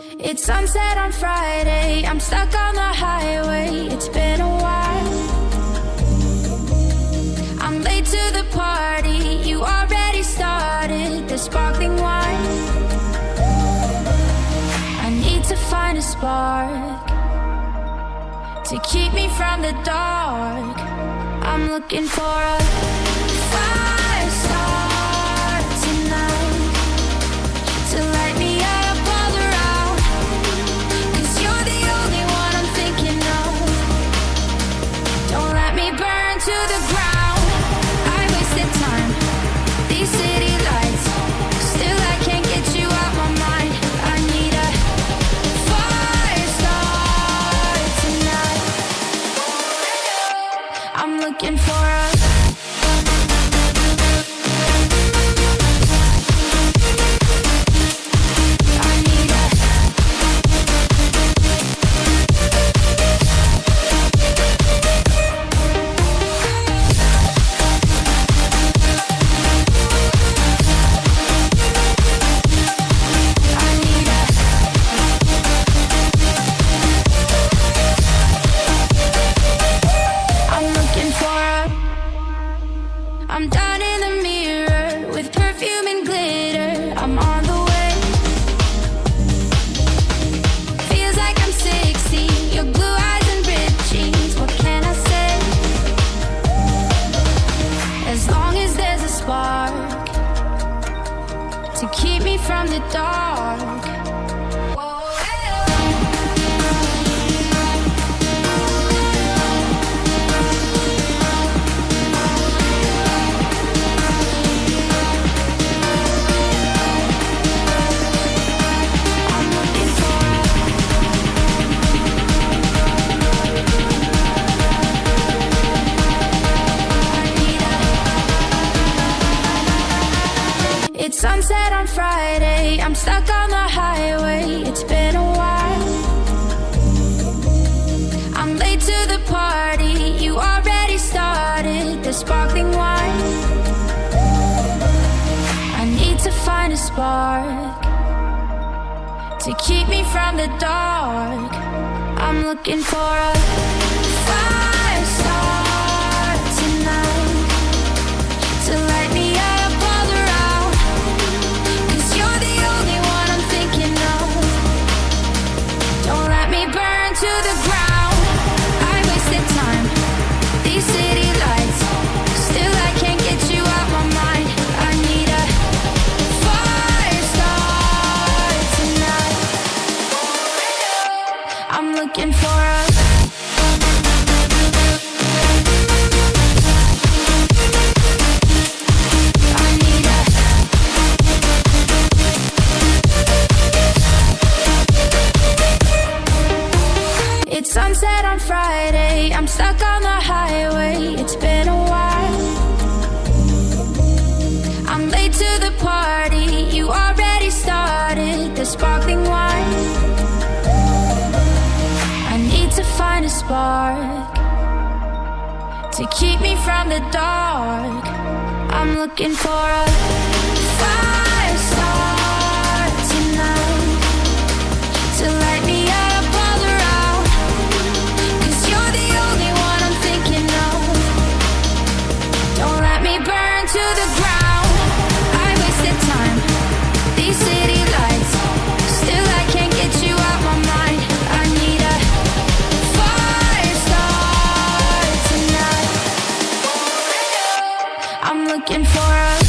It's sunset on Friday, I'm stuck on the highway. It's been a while. I'm late to the party, you already started the sparkling wine. I need to find a spark to keep me from the dark. I'm looking for a fire start tonight to light me up all around. 'Cause you're the only one I'm thinking of. Don't let me burn to the ground. I wasted time, these city lights, still I can't get you out my mind. I need a fire start tonight. I'm looking for a I'm down in the mirror with perfume and glitter. I'm on the way. Feels like I'm 16, your blue eyes and ripped jeans. What can I say? As long as there's a spark to keep me from the dark. It's sunset on Friday, I'm stuck on the highway. It's been a while. I'm late to the party, you already started the sparkling wine. I need to find a spark to keep me from the dark. I'm looking for a fire start tonight to light me up. To the ground, I wasted time, these city lights, still I can't get you out my mind. I need a fire start tonight. I'm looking for a It's sunset on Friday, I'm stuck on the highway. It's been a while. I'm late to the party, you already started the sparkling wine. I need to find a spark to keep me from the dark. I'm looking for a fire start tonight to light me up. To the ground, I wasted time, these city lights, still I can't get you out my mind. I need a fire start tonight. I'm looking for a